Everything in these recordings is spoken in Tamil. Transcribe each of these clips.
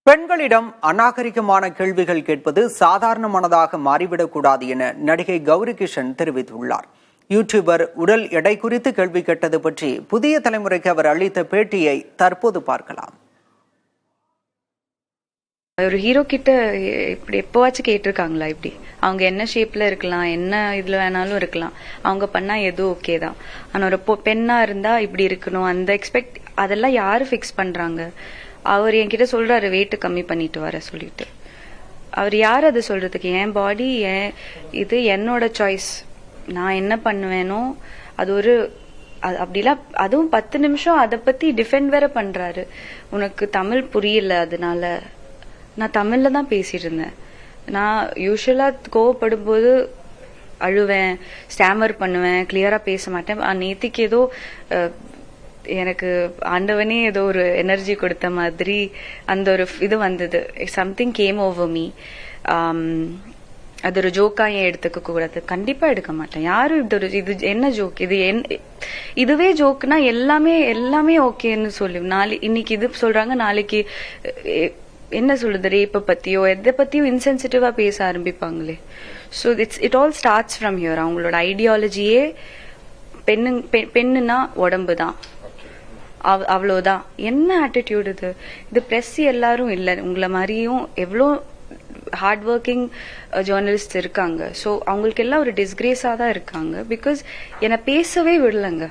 பெண்களிடம் அநாகரிகமான கேள்விகள் கேட்பது சாதாரணமானதாக மாறிவிடக்கூடாது என நடிகை கௌரி கிஷன் தெரிவித்துள்ளார். யூடியூபர் உடல் எடை குறித்து கேள்வி கேட்டது பற்றி புதிய தலைமுறைக்கு அவர் அளித்த பேட்டியை தற்போது பார்க்கலாம். ஒரு ஹீரோ கிட்ட இப்படி எப்போவாச்சும் கேட்டிருக்காங்களா? இப்படி அவங்க என்ன ஷேப்ல இருக்கலாம், என்ன இதுல வேணாலும் இருக்கலாம், அவங்க பண்ணா எதுவும் ஓகே தான். ஆனா ஒரு பெண்ணா இருந்தா இப்படி இருக்கணும், அந்த எக்ஸ்பெக்ட் அதெல்லாம் யாரு ஃபிக்ஸ் பண்றாங்க? அவர் என்கிட்ட சொல்றாரு வெயிட் கம்மி பண்ணிட்டு வர சொல்லிட்டு. அவர் யார் அதை சொல்றதுக்கு? என் பாடி, இது என்னோட சாய்ஸ். நான் என்ன பண்ணுவேனோ அது ஒரு அப்படிலாம். அதுவும் 10 நிமிஷம் அதை பத்தி டிஃபெண்ட் வேற பண்றாரு. உனக்கு தமிழ் புரியல, அதனால. நான் தமிழ்ல தான் பேசிட்டு இருந்தேன். நான் யூஸ்வலா கோவப்படும் போது அழுவேன், ஸ்டாமர் பண்ணுவேன், கிளியரா பேச மாட்டேன். நேத்திக்கு ஏதோ எனக்கு ஆண்டவனே ஏதோ ஒரு எனர்ஜி கொடுத்த மாதிரி அந்த ஒரு இது வந்தது. Something game over me. அது ஒரு ஜோக்கா ஏன் எடுத்துக்க கூடாது? கண்டிப்பா எடுக்க மாட்டேன். யாரும் இது என்ன ஜோக்? இதுவே ஜோக்குனா எல்லாமே ஓகேன்னு சொல்லி இன்னைக்கு இது சொல்றாங்க, நாளைக்கு என்ன சொல்றது, ரேப்பை பத்தியோ எதை பத்தியோ இன்சென்சிட்டிவா பேச ஆரம்பிப்பாங்களே. So it all starts from here. அவங்களோட ஐடியாலஜியே பெண்ணுனா உடம்பு தான், அவ்வளவுதான். என்ன ஆட்டிடியூட் இது? இது பிரஸ் எல்லாரும் இல்லை, உங்களை மாதிரியும் எவ்வளோ ஹார்ட் ஒர்க்கிங் ஜேர்னலிஸ்ட் இருக்காங்க. ஸோ அவங்களுக்கு எல்லாம் ஒரு டிஸ்கிரேஸா தான் இருக்காங்க. பிகாஸ் என்னை பேசவே விடலைங்க.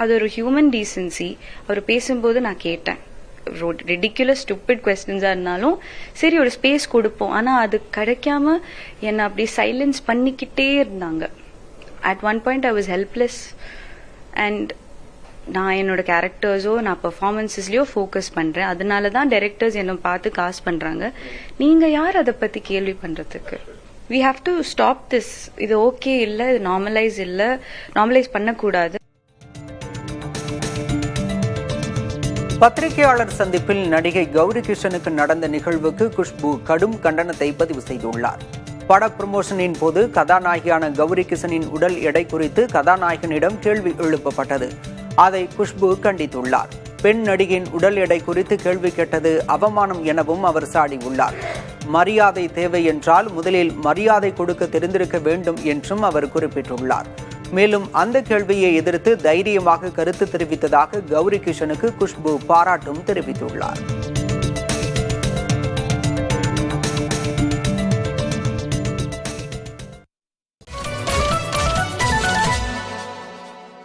அது ஒரு ஹியூமன் டீசென்சி. அவர் பேசும்போது நான் கேட்டேன். ரிடிகுலஸ் ஸ்டூபிட் கொஸ்டின்ஸா இருந்தாலும் சரி, ஒரு ஸ்பேஸ் கொடுப்போம். ஆனா அது கிடைக்காம என்னை அப்படி சைலன்ஸ் பண்ணிக்கிட்டே இருந்தாங்க. At one point I was helpless. And நான் என்னோட கேரக்டர்ஸோ நான் பெர்ஃபார்மன்ஸஸ்லயோ ஃபோக்கஸ் பண்றேன். அதனாலதான் டைரக்டர்ஸ் என்ன பார்த்து காஸ்ட் பண்றாங்க. நீங்க யார் அதை பத்தி கேள்வி பண்றதுக்கு? We have to stop this. இது ஓகே இல்ல, இது நார்மலைஸ் பண்ணக்கூடாது. பத்திரிகையாளர் சந்திப்பில் நடிகை கௌரி கிஷனுக்கு நடந்த நிகழ்வுக்கு குஷ்பு கடும் கண்டனத்தை பதிவு செய்துள்ளார். பட ப்ரமோஷனின் போது கதாநாயகியான கௌரி கிஷனின் உடல் எடை குறித்து கதாநாயகனிடம் கேள்வி எழுப்பப்பட்டது. அதை குஷ்பு கண்டித்துள்ளார். பெண் நடிகையின் உடல் எடை குறித்து கேள்வி கேட்டது அவமானம் எனவும் அவர் சாடியுள்ளார். மரியாதை தேவை என்றால் முதலில் மரியாதை கொடுக்க தெரிந்திருக்க வேண்டும் என்றும் அவர் குறிப்பிட்டுள்ளார். மேலும் அந்த கேள்வியை எதிர்த்து தைரியமாக கருத்து தெரிவித்ததாக கௌரி கிஷனுக்கு குஷ்பு பாராட்டும் தெரிவித்துள்ளார்.